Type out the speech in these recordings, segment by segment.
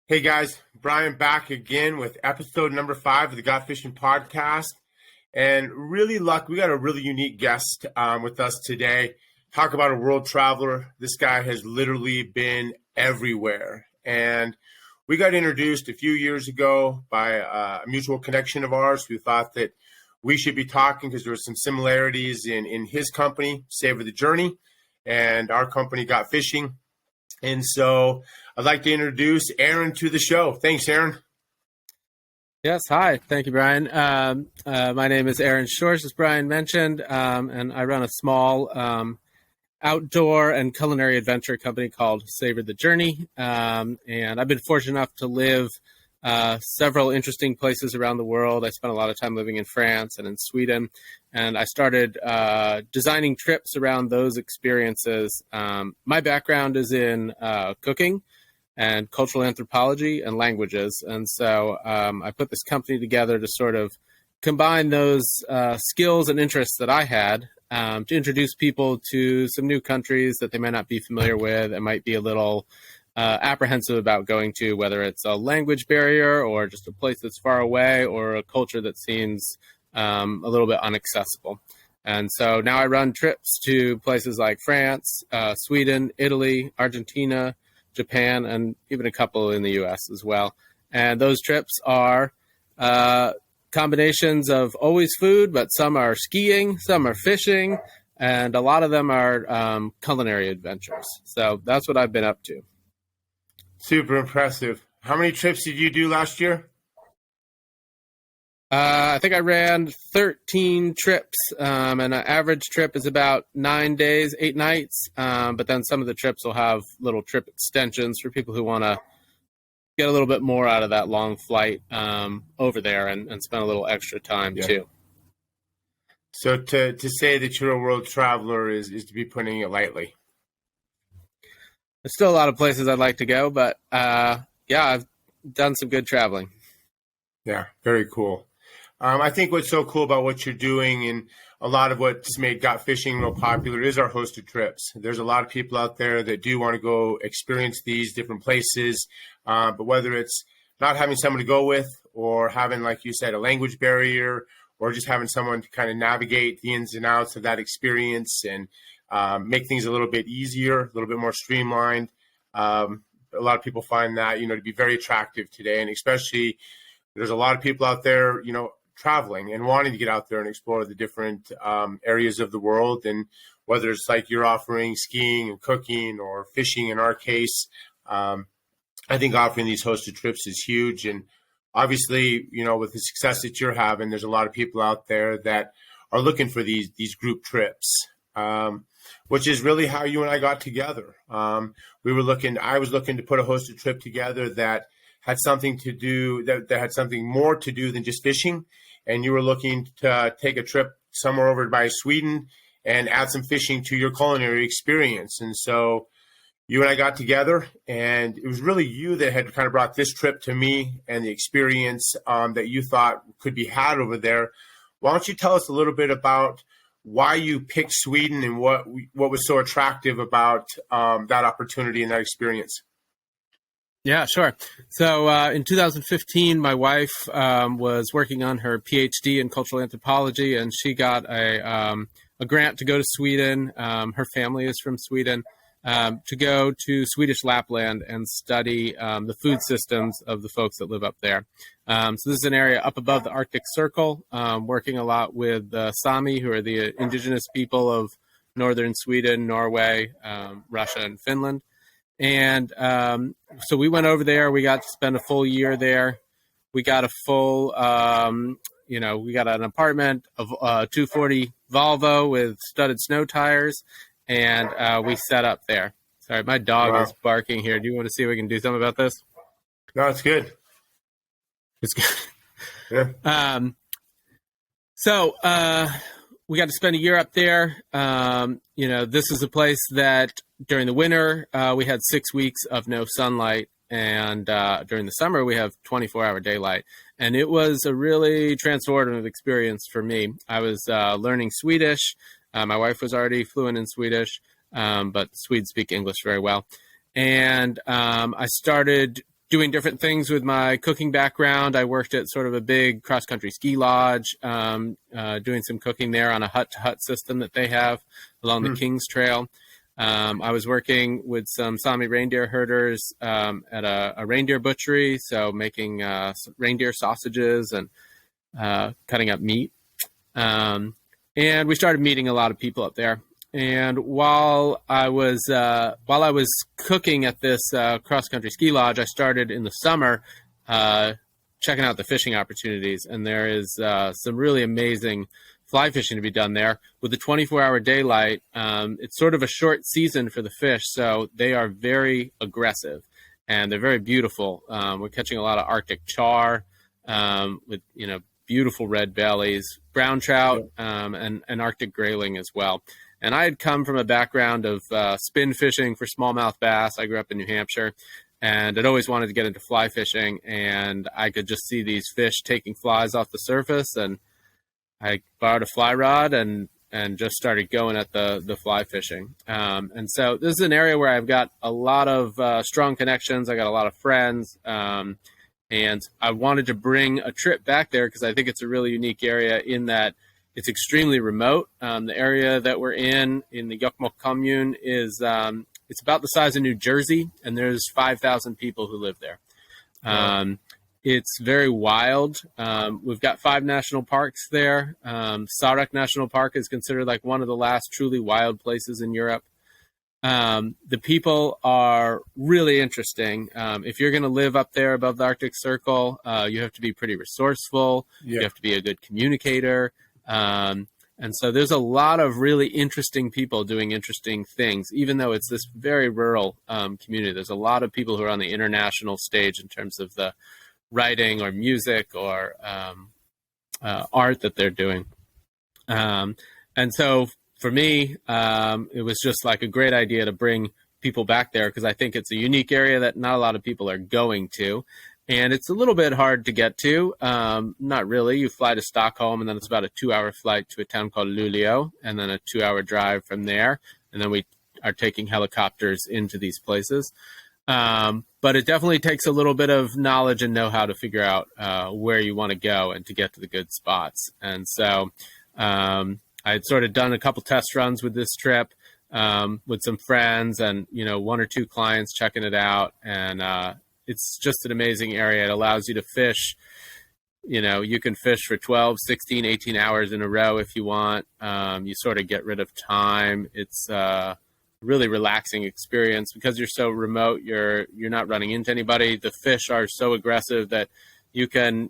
Hey guys, Brian back again with episode number 5 of the Got Fishing podcast. And really we got a really unique guest with us today. Talk about a world traveler. This guy has literally been everywhere. And we got introduced a few years ago by a mutual connection of ours who thought that we should be talking because there were some similarities in his company, Saveur the Journey, and our company, Got Fishing. And so I'd like to introduce Aaron to the show. Thanks, Aaron. Yes, hi. Thank you, Brian. My name is Aaron Schorsch, as Brian mentioned, and I run a small outdoor and culinary adventure company called Saveur the Journey. And I've been fortunate enough to live several interesting places around the world. I spent a lot of time living in France and in Sweden, and I started designing trips around those experiences. My background is in cooking and cultural anthropology and languages, and so I put this company together to sort of combine those skills and interests that I had to introduce people to some new countries that they might not be familiar with and might be a little apprehensive about going to, whether it's a language barrier or just a place that's far away or a culture that seems a little bit inaccessible. And so now I run trips to places like France, Sweden, Italy, Argentina, Japan, and even a couple in the US as well. And those trips are combinations of always food, but some are skiing, some are fishing, and a lot of them are culinary adventures. So that's what I've been up to. Super impressive. How many trips did you do last year? I think I ran 13 trips, and an average trip is about 9 days, 8 nights. But then some of the trips will have little trip extensions for people who want to get a little bit more out of that long flight over there and spend a little extra time too. So to say that you're a world traveler is to be putting it lightly. There's still a lot of places I'd like to go, but I've done some good traveling. Yeah, very cool. I think what's so cool about what you're doing and a lot of what's made Got Fishing real popular is our hosted trips. There's a lot of people out there that do want to go experience these different places, but whether it's not having someone to go with or having, like you said, a language barrier or just having someone to kind of navigate the ins and outs of that experience and make things a little bit easier, a little bit more streamlined. A lot of people find that, to be very attractive today. And especially there's a lot of people out there, traveling and wanting to get out there and explore the different areas of the world. And whether it's like you're offering skiing and cooking or fishing in our case, I think offering these hosted trips is huge. And obviously, with the success that you're having, there's a lot of people out there that are looking for these group trips. Which is really how you and I got together. I was looking to put a hosted trip together that had something to do, that had something more to do than just fishing. And you were looking to take a trip somewhere over by Sweden and add some fishing to your culinary experience. And so you and I got together, and it was really you that had kind of brought this trip to me and the experience that you thought could be had over there. Why don't you tell us a little bit about why you picked Sweden and what was so attractive about that opportunity and that experience? Yeah, sure. So in 2015, my wife was working on her PhD in cultural anthropology, and she got a grant to go to Sweden. Her family is from Sweden, to go to Swedish Lapland and study the food systems of the folks that live up there. So this is an area up above the Arctic Circle, working a lot with the Sami, who are the indigenous people of northern Sweden, Norway, Russia, and Finland. And so we went over there. We got to spend a full year there. We got a full, we got an apartment of 240 Volvo with studded snow tires, and we set up there. Sorry, my dog is barking here. Do you want to see if we can do something about this? No, it's good. It's good. Yeah. So we got to spend a year up there. This is a place that during the winter, we had 6 weeks of no sunlight. And during the summer, we have 24-hour daylight. And it was a really transformative experience for me. I was learning Swedish. My wife was already fluent in Swedish, but Swedes speak English very well. And I started doing different things with my cooking background. I worked at sort of a big cross-country ski lodge, doing some cooking there on a hut-to-hut system that they have along the Kings Trail. I was working with some Sami reindeer herders at a reindeer butchery, so making reindeer sausages and cutting up meat. And we started meeting a lot of people up there. And while I was cooking at this cross-country ski lodge, I started in the summer checking out the fishing opportunities. And there is some really amazing fly fishing to be done there. With the 24-hour daylight, it's sort of a short season for the fish, so they are very aggressive and they're very beautiful. We're catching a lot of Arctic char with beautiful red bellies, brown trout, and Arctic grayling as well. And I had come from a background of spin fishing for smallmouth bass. I grew up in New Hampshire, and I'd always wanted to get into fly fishing, and I could just see these fish taking flies off the surface, and I borrowed a fly rod and just started going at the fly fishing. And so this is an area where I've got a lot of strong connections. I got a lot of friends, and I wanted to bring a trip back there because I think it's a really unique area in that it's extremely remote. The area that we're in the Jokkmokk commune is it's about the size of New Jersey, and there's 5,000 people who live there. It's very wild. We've got 5 national parks there. Sarek National Park is considered like one of the last truly wild places in Europe. The people are really interesting. If you're going to live up there above the Arctic Circle, you have to be pretty resourceful. You have to be a good communicator. And so there's a lot of really interesting people doing interesting things, even though it's this very rural community. There's a lot of people who are on the international stage in terms of the writing or music or art that they're doing. And so for me, it was just like a great idea to bring people back there because I think it's a unique area that not a lot of people are going to. And it's a little bit hard to get to. Not really. You fly to Stockholm, and then it's about a 2-hour flight to a town called Luleå, and then a 2-hour drive from there. And then we are taking helicopters into these places. But it definitely takes a little bit of knowledge and know-how to figure out where you want to go and to get to the good spots. And so I had sort of done a couple test runs with this trip with some friends and, 1 or 2 clients checking it out. And it's just an amazing area. It allows you to fish. You can fish for 12, 16, 18 hours in a row if you want. You sort of get rid of time. It's really relaxing experience because you're so remote. You're not running into anybody. The fish are so aggressive that you can,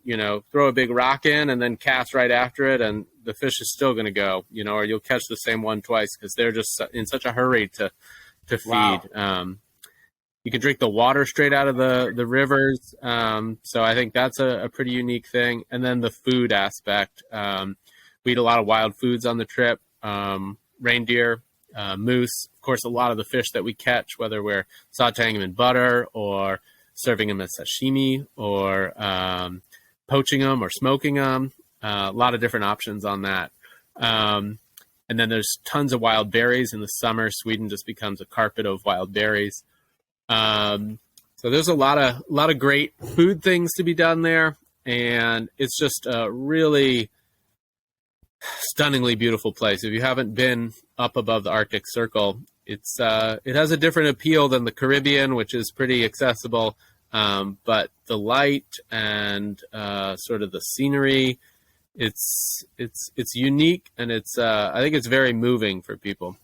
throw a big rock in and then cast right after it, and the fish is still going to go, or you'll catch the same one twice because they're just in such a hurry to feed. Wow. You can drink the water straight out of the rivers. So I think that's a pretty unique thing. And then the food aspect. We eat a lot of wild foods on the trip. Reindeer, moose, of course, a lot of the fish that we catch, whether we're sauteing them in butter or serving them as sashimi or poaching them or smoking them. A lot of different options on that. And then there's tons of wild berries. In the summer, Sweden just becomes a carpet of wild berries. So there's a lot of great food things to be done there. And it's just a really stunningly beautiful place. If you haven't been up above the Arctic Circle, it has a different appeal than the Caribbean, which is pretty accessible. But the light and sort of the scenery, it's unique, and I think it's very moving for people.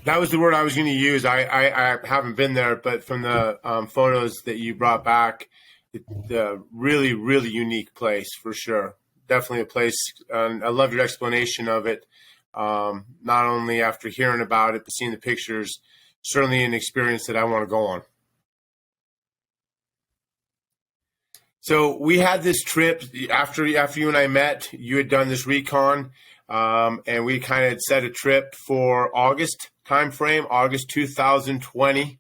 That was the word I was going to use. I haven't been there, but from the photos that you brought back, the really, really unique place for sure. Definitely a place. I love your explanation of it. Not only after hearing about it, but seeing the pictures, certainly an experience that I want to go on. So we had this trip after you and I met. You had done this recon, and we kind of had set a trip for August timeframe, August 2020,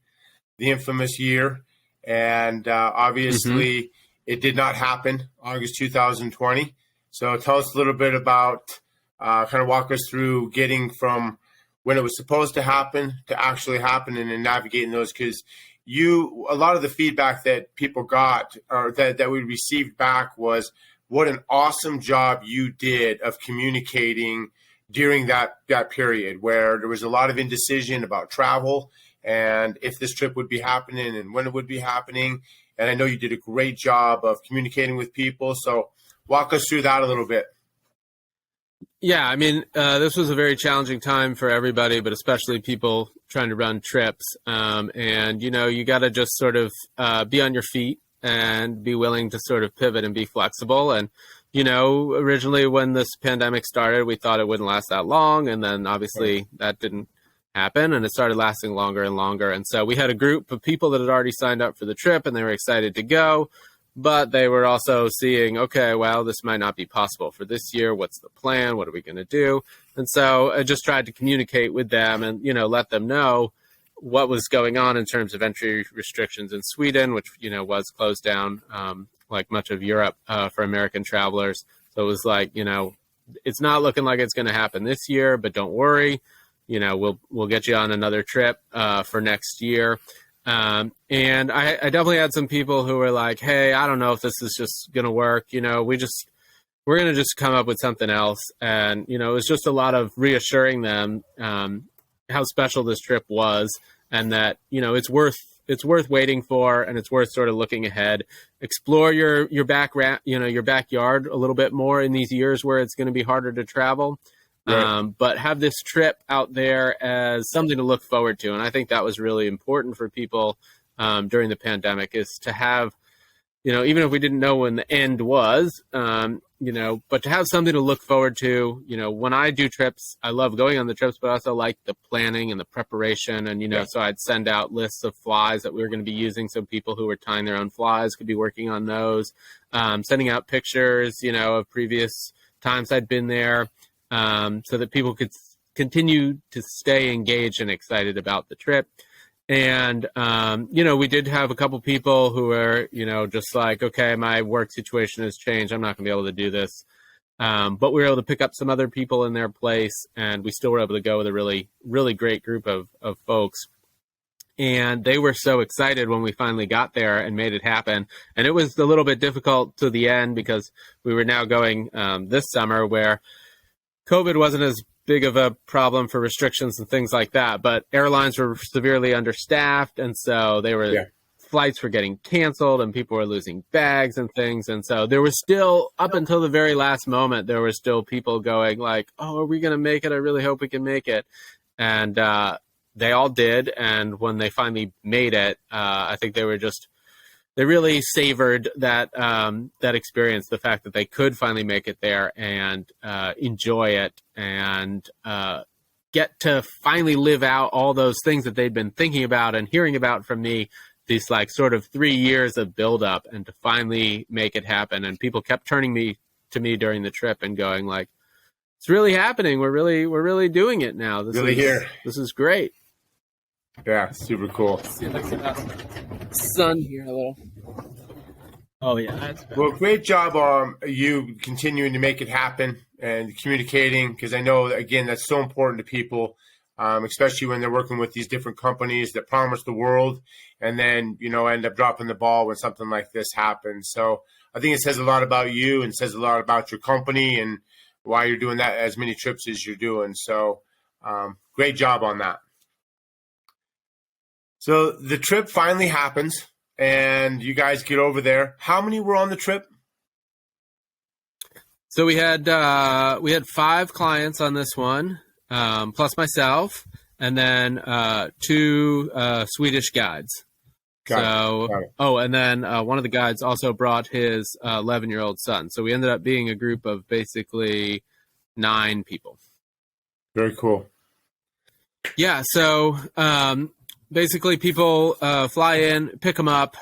the infamous year, and obviously it did not happen, August 2020. So tell us a little bit about, kind of walk us through getting from when it was supposed to happen to actually happening and navigating those, because a lot of the feedback that people got or that we received back was what an awesome job you did of communicating during that period where there was a lot of indecision about travel and if this trip would be happening and when it would be happening. And I know you did a great job of communicating with people. So walk us through that a little bit. Yeah, I mean, this was a very challenging time for everybody, but especially people trying to run trips. And, you got to just sort of be on your feet and be willing to sort of pivot and be flexible. And, originally when this pandemic started, we thought it wouldn't last that long. And then obviously that didn't happen and it started lasting longer and longer. And so we had a group of people that had already signed up for the trip and they were excited to go. But they were also seeing, okay, well, this might not be possible for this year. What's the plan? What are we going to do? And so I just tried to communicate with them and, let them know what was going on in terms of entry restrictions in Sweden, which, was closed down like much of Europe for American travelers. So it was like, it's not looking like it's going to happen this year, but don't worry. We'll get you on another trip for next year. And I definitely had some people who were like, hey, I don't know if this is just going to work. We're going to just come up with something else. And, it was just a lot of reassuring them how special this trip was and that, it's worth waiting for and it's worth sort of looking ahead. Explore your backyard a little bit more in these years where it's going to be harder to travel. Right. But have this trip out there as something to look forward to. And I think that was really important for people during the pandemic is to have, even if we didn't know when the end was, but to have something to look forward to. When I do trips, I love going on the trips, but I also like the planning and the preparation. And, so I'd send out lists of flies that we were going to be using. So people who were tying their own flies could be working on those, sending out pictures, of previous times I'd been there. So that people could continue to stay engaged and excited about the trip. And, we did have a couple people who were, just like, okay, my work situation has changed. I'm not gonna be able to do this. But we were able to pick up some other people in their place and we still were able to go with a really, really great group of folks. And they were so excited when we finally got there and made it happen. And it was a little bit difficult to the end because we were now going this summer where COVID wasn't as big of a problem for restrictions and things like that, but airlines were severely understaffed. And so flights were getting canceled and people were losing bags and things. And so there was still, up until the very last moment, there were still people going like, oh, are we going to make it? I really hope we can make it. And they all did. And when they finally made it, I think they really savored that experience, the fact that they could finally make it there and enjoy it and get to finally live out all those things that they'd been thinking about and hearing about from me, these like sort of 3 years of buildup, and to finally make it happen. And people kept turning to me during the trip and going like, it's really happening. We're really doing it now. This is great. Yeah, super cool. Let's see if I can sun here a little. Oh yeah. Well, great job you continuing to make it happen and communicating, because I know again that's so important to people, especially when they're working with these different companies that promise the world and then end up dropping the ball when something like this happens. So I think it says a lot about you and says a lot about your company and why you're doing that as many trips as you're doing. So great job on that. So the trip finally happens and you guys get over there. How many were on the trip? So we had 5 clients on this one, plus myself, and then 2 Swedish guides. Got it. And then one of the guides also brought his 11-year-old son. So we ended up being a group of basically 9 people. Very cool. Yeah. So basically people fly in, pick them up.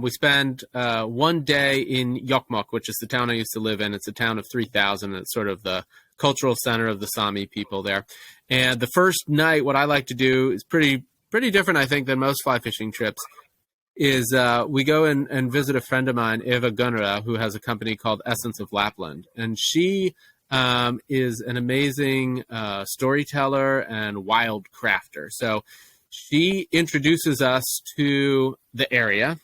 We spend 1 day in Jokkmokk, which is the town I used to live in. It's a town of 3,000. It's sort of the cultural center of the Sami people there. And the first night, what I like to do is pretty different, I think, than most fly fishing trips, is we go and visit a friend of mine, Eva Gunnera, who has a company called Essence of Lapland. And she is an amazing storyteller and wild crafter. So she introduces us to the area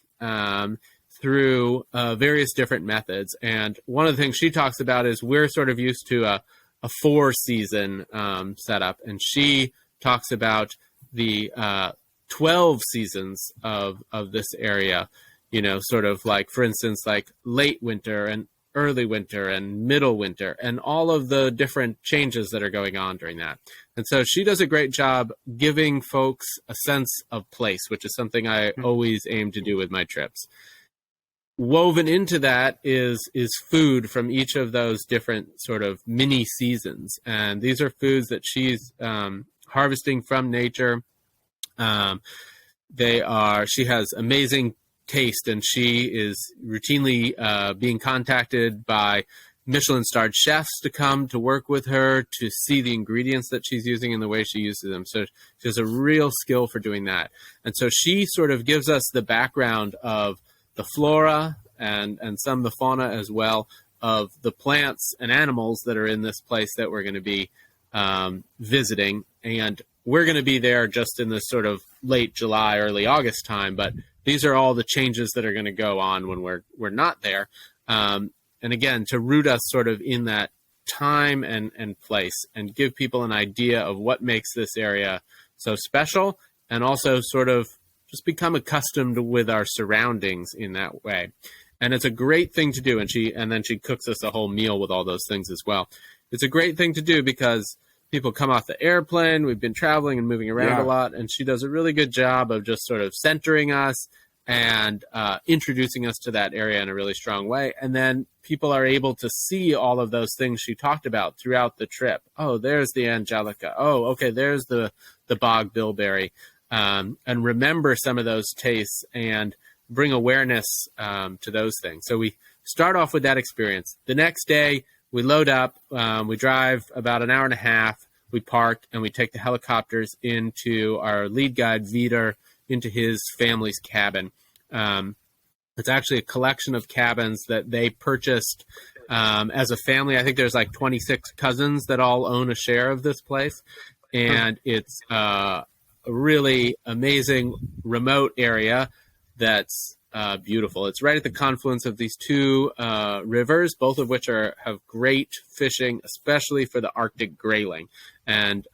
through various different methods. And one of the things she talks about is we're sort of used to a 4-season setup, and she talks about the 12 seasons of this area, sort of like, for instance, like late winter and early winter and middle winter and all of the different changes that are going on during that. And so she does a great job giving folks a sense of place, which is something I always aim to do with my trips. Woven into that is food from each of those different sort of mini seasons. And these are foods that she's harvesting from nature. She has amazing taste, and she is routinely being contacted by Michelin-starred chefs to come to work with her to see the ingredients that she's using and the way she uses them. So she has a real skill for doing that. And so she sort of gives us the background of the flora and some of the fauna as well of the plants and animals that are in this place that we're going to be visiting. And we're going to be there just in this sort of late July, early August time, but these are all the changes that are going to go on when we're not there. And again, to root us sort of in that time and place and give people an idea of what makes this area so special, and also sort of just become accustomed with our surroundings in that way. And it's a great thing to do. And then she cooks us a whole meal with all those things as well. It's a great thing to do because people come off the airplane. We've been traveling and moving around a lot, and she does a really good job of just sort of centering us and introducing us to that area in a really strong way. And then people are able to see all of those things she talked about throughout the trip. Oh, there's the angelica. Oh, okay, there's the bog bilberry. And remember some of those tastes and bring awareness to those things. So we start off with that experience. The next day, we load up, we drive about an hour and a half, we park, and we take the helicopters into our lead guide, Vitor, into his family's cabin. It's actually a collection of cabins that they purchased as a family. I think there's like 26 cousins that all own a share of this place. And it's a really amazing remote area that's beautiful. It's right at the confluence of these two rivers, both of which have great fishing, especially for the Arctic grayling. And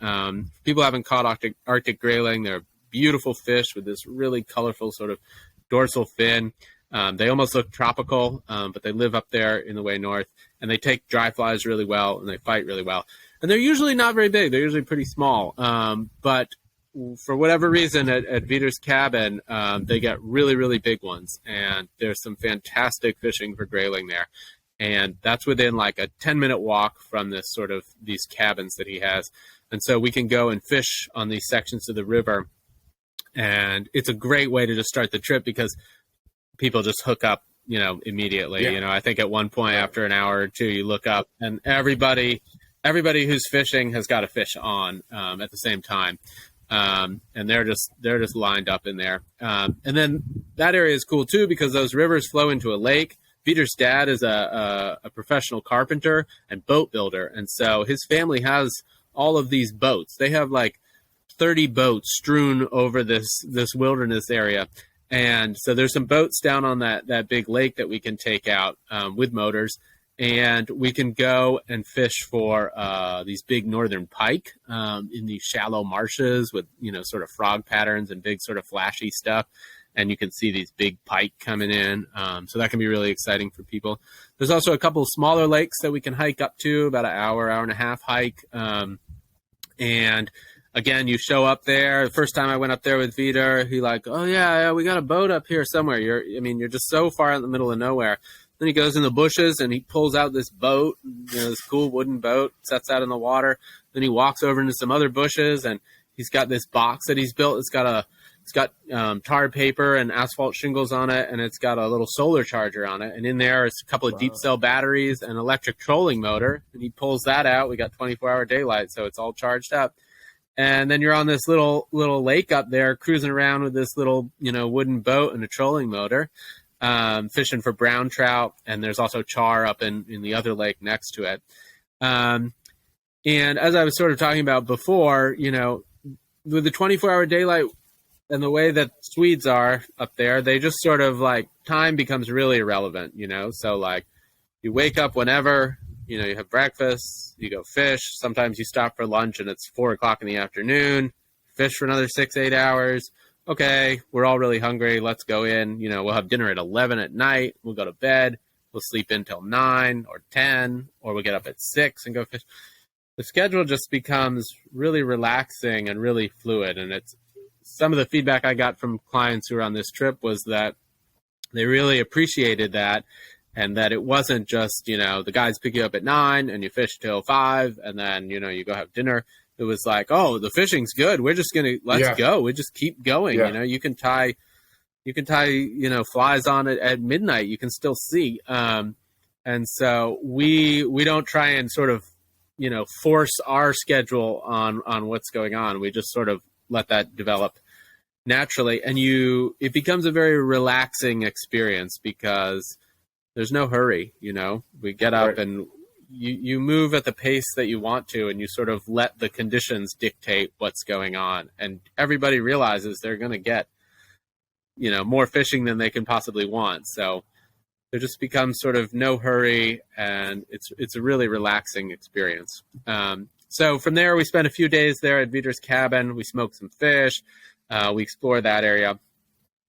people haven't caught Arctic grayling. They're beautiful fish with this really colorful sort of dorsal fin. They almost look tropical, but they live up there in the way north. And they take dry flies really well, and they fight really well. And they're usually not very big. They're usually pretty small. But for whatever reason, at Vitor's cabin, they get really, really big ones. And there's some fantastic fishing for grayling there. And that's within like a 10-minute walk from these cabins that he has. And so we can go and fish on these sections of the river. And it's a great way to just start the trip because people just hook up, immediately. Yeah. I think at one point after an hour or two, you look up and everybody who's fishing has got a fish on at the same time. And they're just lined up in there. And then that area is cool too, because those rivers flow into a lake. Vitor's dad is a professional carpenter and boat builder. And so his family has all of these boats. They have like 30 boats strewn over this wilderness area. And so there's some boats down on that big lake that we can take out with motors. And we can go and fish for these big northern pike in these shallow marshes with, sort of frog patterns and big sort of flashy stuff. And you can see these big pike coming in. So that can be really exciting for people. There's also a couple of smaller lakes that we can hike up to, about an hour and a half hike. And again, you show up there. The first time I went up there with Vitor, he oh yeah, we got a boat up here somewhere. You're just so far in the middle of nowhere. Then he goes in the bushes and he pulls out this boat, this cool wooden boat, sets out in the water. Then he walks over into some other bushes and he's got this box that he's built. It's got tar paper and asphalt shingles on it, and it's got a little solar charger on it. And in there is a couple of deep cell batteries and electric trolling motor. And he pulls that out. We got 24-hour daylight, so it's all charged up. And then you're on this little lake up there cruising around with this little, wooden boat and a trolling motor. Fishing for brown trout, and there's also char up in the other lake next to it. And as I was sort of talking about before, with the 24-hour daylight, the way that Swedes are up there, they just sort of like time becomes really irrelevant, So like you wake up whenever, you have breakfast, you go fish. Sometimes you stop for lunch and it's 4 o'clock in the afternoon, fish for another 6, 8 hours. Okay, we're all really hungry. Let's go in. We'll have dinner at 11 at night. We'll go to bed. We'll sleep in till 9 or 10, or we'll get up at 6 and go fish. The schedule just becomes really relaxing and really fluid. And it's some of the feedback I got from clients who were on this trip was that they really appreciated that, and that it wasn't just, the guys pick you up at 9 and you fish till 5 and then, you go have dinner. It was like, oh, the fishing's good. We're just let's go. We just keep going. Yeah. You can tie, flies on it at midnight. You can still see. And so we don't try and sort of, force our schedule on what's going on. We just sort of let that develop naturally. And it becomes a very relaxing experience because there's no hurry. We get up and you move at the pace that you want to, and you sort of let the conditions dictate what's going on. And everybody realizes they're going to get, more fishing than they can possibly want. So there just becomes sort of no hurry, and it's a really relaxing experience. So from there, we spent a few days there at Vider's cabin. We smoked some fish. We explore that area.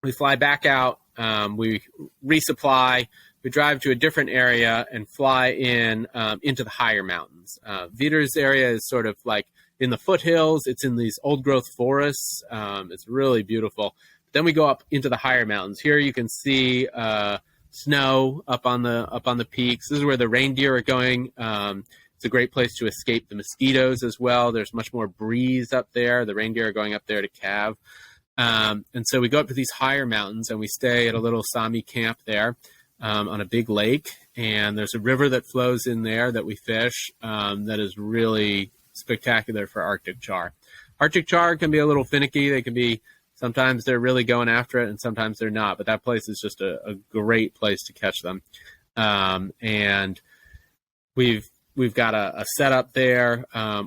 We fly back out. We resupply. We drive to a different area and fly into the higher mountains. Vider's area is sort of like in the foothills. It's in these old growth forests. It's really beautiful. Then we go up into the higher mountains. Here you can see snow up on the peaks. This is where the reindeer are going. It's a great place to escape the mosquitoes as well. There's much more breeze up there. The reindeer are going up there to calve. And so we go up to these higher mountains and we stay at a little Sami camp there. On a big lake, and there's a river that flows in there that we fish that is really spectacular for Arctic char. Arctic char can be a little finicky. Sometimes they're really going after it and sometimes they're not, but that place is just a great place to catch them. And we've got a setup there.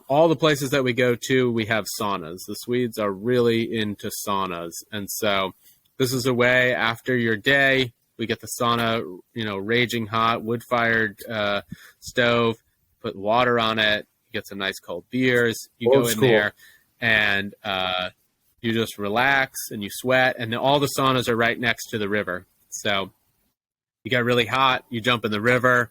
All the places that we go to, we have saunas. The Swedes are really into saunas. And so this is a way after your day. We get the sauna, raging hot, wood-fired stove, put water on it, you get some nice cold beers, you go in there, and you just relax, and you sweat, and all the saunas are right next to the river. So you get really hot, you jump in the river,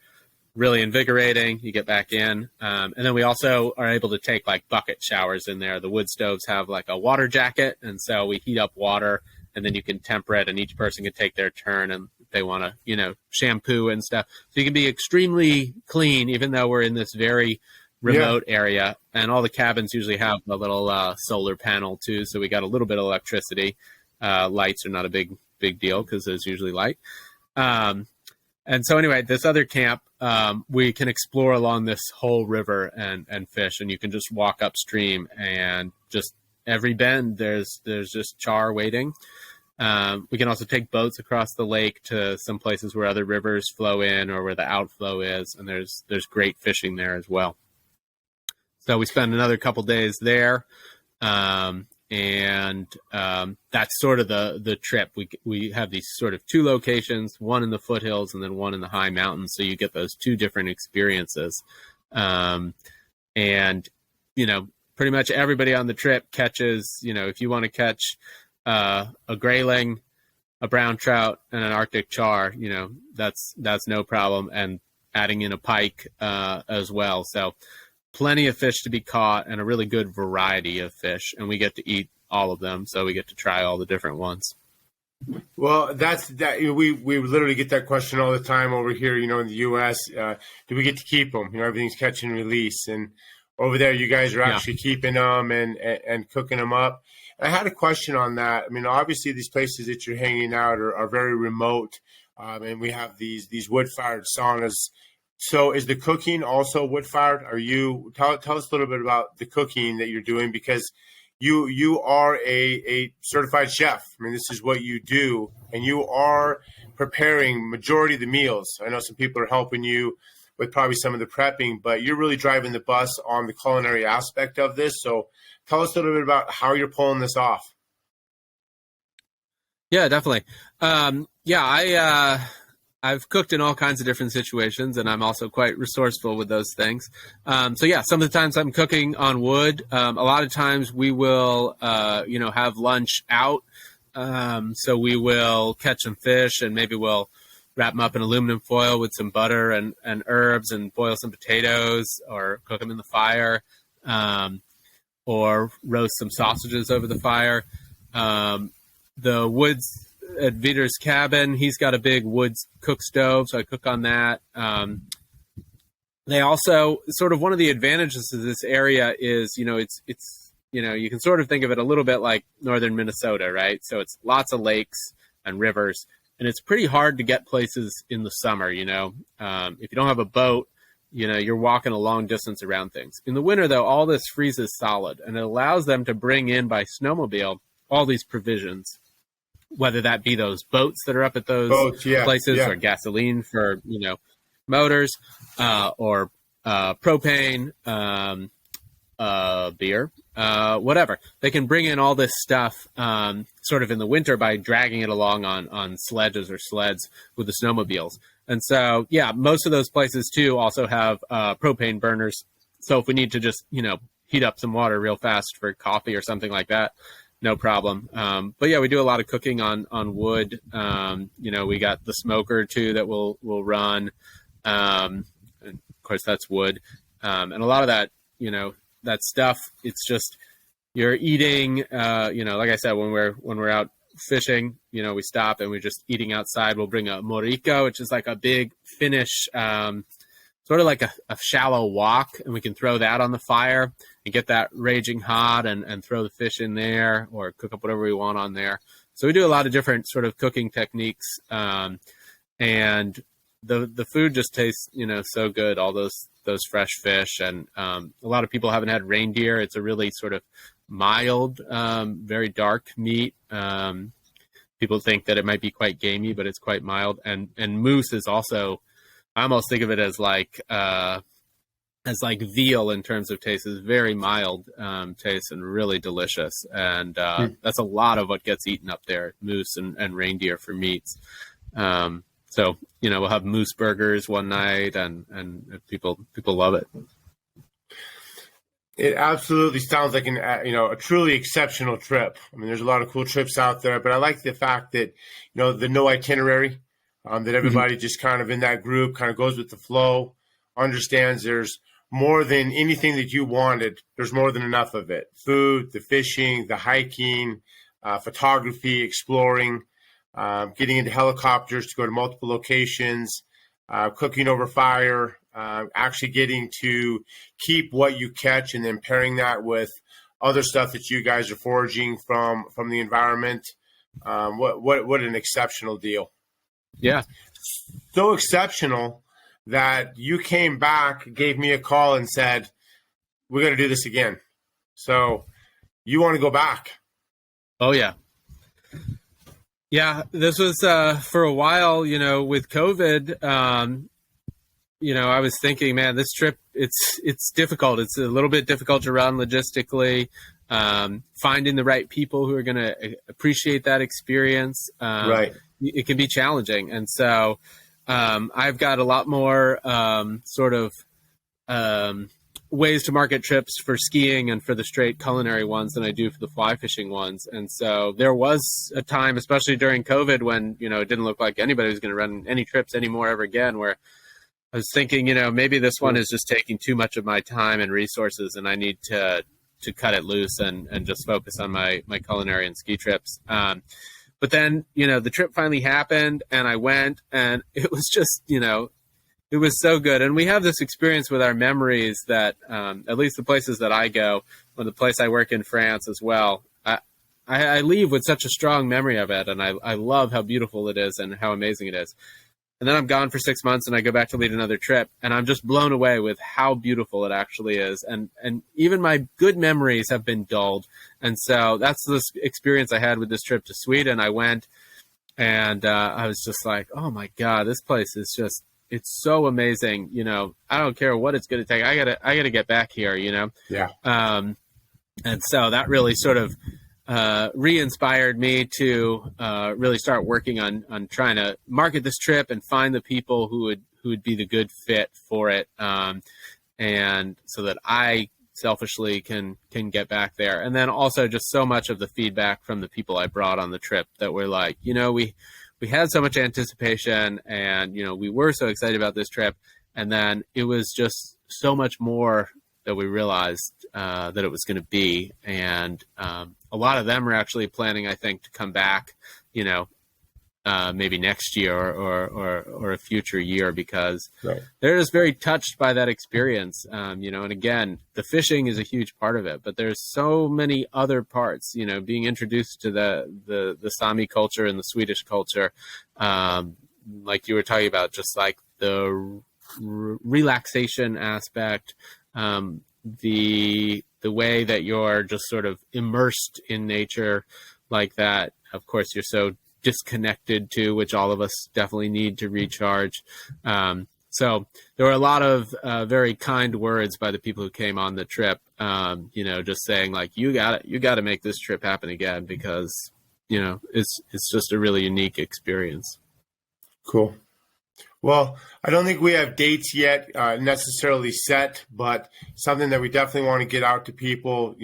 really invigorating, you get back in. And then we also are able to take, like, bucket showers in there. The wood stoves have, like, a water jacket, and so we heat up water, and then you can temper it, and each person can take their turn, and they want to, shampoo and stuff. So you can be extremely clean, even though we're in this very remote area. And all the cabins usually have a little solar panel too. So we got a little bit of electricity. Lights are not a big deal because there's usually light. And so anyway, this other camp, we can explore along this whole river and fish, and you can just walk upstream, and just every bend there's just char waiting. We can also take boats across the lake to some places where other rivers flow in or where the outflow is, and there's great fishing there as well. So we spend another couple days there, and that's sort of the trip. We have these sort of two locations, one in the foothills and then one in the high mountains, so you get those two different experiences. And pretty much everybody on the trip catches, if you want to catch a grayling, a brown trout, and an Arctic char, that's no problem, and adding in a pike as well. So plenty of fish to be caught and a really good variety of fish, and we get to eat all of them, so we get to try all the different ones. Well, we literally get that question all the time over here, in the U.S. Do we get to keep them? Everything's catch and release, and over there you guys are actually keeping them and cooking them up. I had a question on that. I mean, obviously these places that you're hanging out are very remote, and we have these wood-fired saunas. So is the cooking also wood-fired? Tell us a little bit about the cooking that you're doing, because you are a certified chef. I mean, this is what you do, and you are preparing majority of the meals. I know some people are helping you with probably some of the prepping, but you're really driving the bus on the culinary aspect of this. So tell us a little bit about how you're pulling this off. Yeah, definitely. I've cooked in all kinds of different situations, and I'm also quite resourceful with those things. So yeah, some of the times I'm cooking on wood. A lot of times we will, have lunch out. So we will catch some fish, and maybe we'll wrap them up in aluminum foil with some butter and herbs, and boil some potatoes or cook them in the fire, or roast some sausages over the fire. The woods at Viter's cabin, he's got a big wood cook stove, so I cook on that. They also, sort of one of the advantages of this area is, it's you can sort of think of it a little bit like northern Minnesota, right? So it's lots of lakes and rivers, and it's pretty hard to get places in the summer. If you don't have a boat, you're walking a long distance around things. In the winter, though, all this freezes solid, and it allows them to bring in by snowmobile all these provisions, whether that be those boats that are up at those places, or gasoline for, motors, or propane, beer, whatever. They can bring in all this stuff sort of in the winter by dragging it along on sledges or sleds with the snowmobiles. And so, yeah, most of those places, too, also have propane burners. So if we need to just, heat up some water real fast for coffee or something like that, no problem. But yeah, we do a lot of cooking on wood. We got the smoker too that we'll run. And of course that's wood. And a lot of that, that stuff, it's just, you're eating, like I said, when we're out fishing, we stop and we're just eating outside. We'll bring a morikka, which is like a big Finnish, sort of like a shallow wok, and we can throw that on the fire and get that raging hot and throw the fish in there, or cook up whatever we want on there. So we do a lot of different sort of cooking techniques, and the food just tastes, so good, all those fresh fish. And a lot of people haven't had reindeer. It's a really sort of mild, very dark meat. People think that it might be quite gamey, but it's quite mild. And moose is also, I almost think of it as like veal in terms of taste. Is very mild taste and really delicious. And that's a lot of what gets eaten up there, moose and reindeer for meats. So, we'll have moose burgers one night, and people love it. It absolutely sounds like a truly exceptional trip. I mean, there's a lot of cool trips out there, but I like the fact that, the no itinerary, that everybody just kind of in that group kind of goes with the flow, understands there's more than anything that you wanted. There's more than enough of it. Food, the fishing, the hiking, photography, exploring, getting into helicopters to go to multiple locations, cooking over fire, actually getting to keep what you catch and then pairing that with other stuff that you guys are foraging from the environment. What an exceptional deal. Yeah. So exceptional that you came back, gave me a call and said, we're going to do this again. So you want to go back? Oh, yeah. Yeah, this was for a while, with COVID, I was thinking, man, this trip, it's difficult. It's a little bit difficult to run logistically, finding the right people who are going to appreciate that experience. Right. It can be challenging. And so I've got a lot more ways to market trips for skiing and for the straight culinary ones than I do for the fly fishing ones. And so there was a time, especially during COVID, when, it didn't look like anybody was going to run any trips anymore ever again, where I was thinking, maybe this one is just taking too much of my time and resources, and I need to cut it loose and just focus on my culinary and ski trips. But then, the trip finally happened, and I went, and it was just, it was so good. And we have this experience with our memories that, at least the places that I go, or the place I work in France as well, I leave with such a strong memory of it. And I love how beautiful it is and how amazing it is. And then I'm gone for 6 months and I go back to lead another trip, and I'm just blown away with how beautiful it actually is. And even my good memories have been dulled. And so that's this experience I had with this trip to Sweden. I went and I was just like, oh my God, this place is just, it's so amazing. I don't care what it's going to take. I gotta get back here, Yeah. And so that really sort of re-inspired me to really start working on trying to market this trip and find the people who would be the good fit for it, and so that I selfishly can get back there. And then also just so much of the feedback from the people I brought on the trip that were like, we had so much anticipation, and we were so excited about this trip, and then it was just so much more that we realized that it was going to be. And a lot of them are actually planning, I think, to come back, maybe next year or a future year, because they're just very touched by that experience. And again, the fishing is a huge part of it, but there's so many other parts, being introduced to the Sami culture and the Swedish culture, like you were talking about, just like the relaxation aspect, the way that you're just sort of immersed in nature like that. Of course, you're so disconnected to, which all of us definitely need to recharge. So there were a lot of very kind words by the people who came on the trip, just saying like, you got to make this trip happen again, because, it's just a really unique experience. Cool. Well, I don't think we have dates yet necessarily set, but something that we definitely want to get out to people.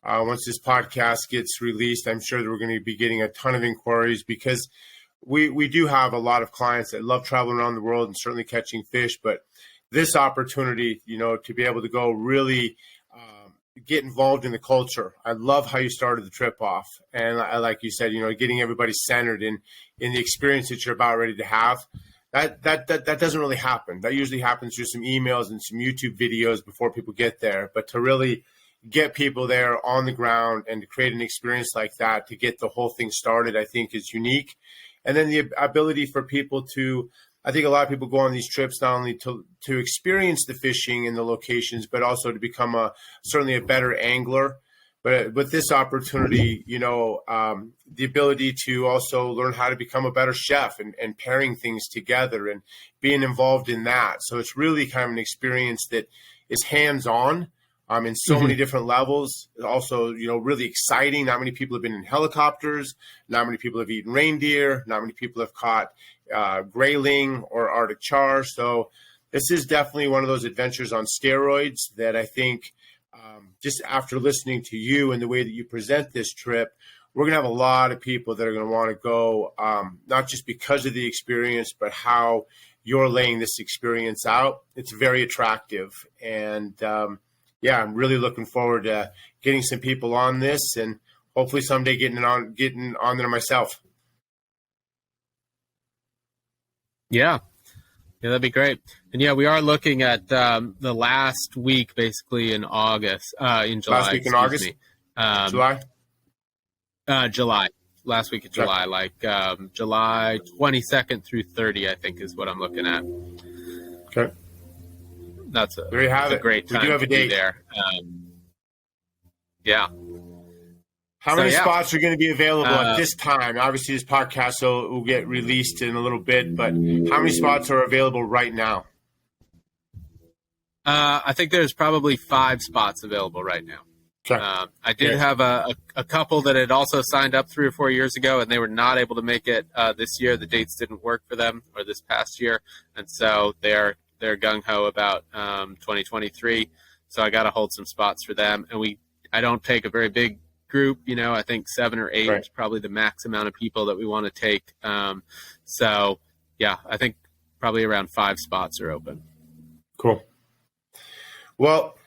Once this podcast gets released, I'm sure that we're going to be getting a ton of inquiries, because we do have a lot of clients that love traveling around the world and certainly catching fish. But this opportunity, to be able to go really get involved in the culture. I love how you started the trip off. And like you said, getting everybody centered in the experience that you're about ready to have. That doesn't really happen. That usually happens through some emails and some YouTube videos before people get there. But to really get people there on the ground and to create an experience like that, to get the whole thing started, I think is unique. And then the ability for people to, I think a lot of people go on these trips not only to experience the fishing and the locations, but also to become certainly a better angler. But with this opportunity, the ability to also learn how to become a better chef and pairing things together and being involved in that. So it's really kind of an experience that is hands-on in so many different levels. Also, really exciting. Not many people have been in helicopters. Not many people have eaten reindeer. Not many people have caught grayling or Arctic char. So this is definitely one of those adventures on steroids that I think, just after listening to you and the way that you present this trip, we're going to have a lot of people that are going to want to go, not just because of the experience, but how you're laying this experience out. It's very attractive. And I'm really looking forward to getting some people on this, and hopefully someday getting on there myself. Yeah, that'd be great. And we are looking at the last week, basically in August, in July. Last week in August? July? July. Last week of July, like July 22nd through 30, I think is what I'm looking at. Okay. That's a great time to be there. How many spots are going to be available at this time? Obviously, this podcast will get released in a little bit, but how many spots are available right now? I think there's probably 5 spots available right now. Okay. I did have a couple that had also signed up 3 or 4 years ago, and they were not able to make it this year. The dates didn't work for them, or this past year, and so they're gung-ho about 2023. So I got to hold some spots for them. And I don't take a very big group, I think 7 or 8 is probably the max amount of people that we want to take. I think probably around 5 spots are open. Cool. Well,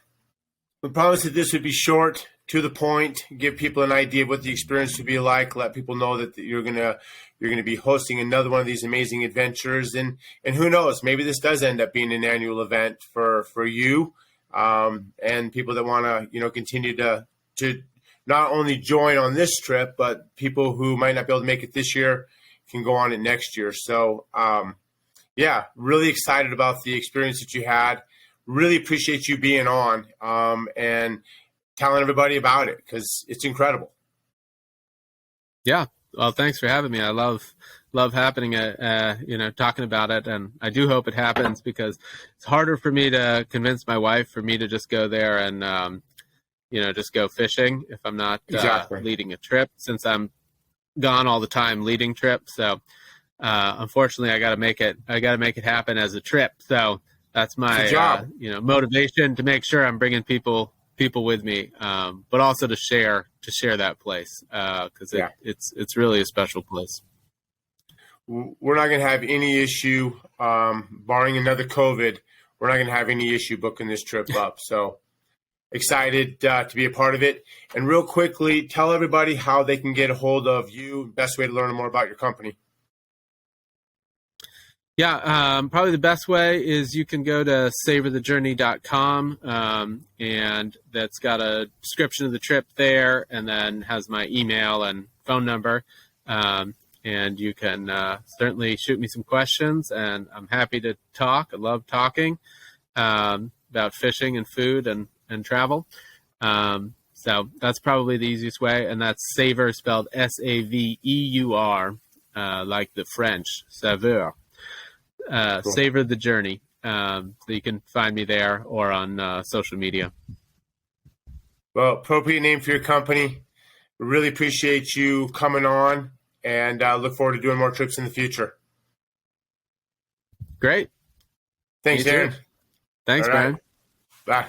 we promised that this would be short, to the point, give people an idea of what the experience would be like, let people know that you're gonna be hosting another one of these amazing adventures, and who knows, maybe this does end up being an annual event for you, and people that want to continue to not only join on this trip, but people who might not be able to make it this year can go on it next year. So really excited about the experience that you had. Really appreciate you being on and telling everybody about it, because it's incredible. Yeah. Well, thanks for having me. I love happening, talking about it. And I do hope it happens, because it's harder for me to convince my wife for me to just go there and just go fishing if I'm not Exactly. leading a trip, since I'm gone all the time leading trips. So unfortunately, I got to make it happen as a trip. So that's It's a my job. motivation, to make sure I'm bringing people with me, but also to share that place, because it's really a special place. We're not going to have any issue, barring another COVID. We're not going to have any issue booking this trip up. So excited to be a part of it. And real quickly, tell everybody how they can get a hold of you. Best way to learn more about your company. Yeah, probably the best way is you can go to saveurthejourney.com, and that's got a description of the trip there, and then has my email and phone number. And you can certainly shoot me some questions, and I'm happy to talk. I love talking about fishing and food and travel. So that's probably the easiest way, and that's Saveur, spelled Saveur, like the French, Saveur. Cool. Saveur the Journey. So you can find me there or on social media. Well, appropriate name for your company. We really appreciate you coming on, and look forward to doing more trips in the future. Great. Thanks, Aaron. Thanks, Brian. Bye.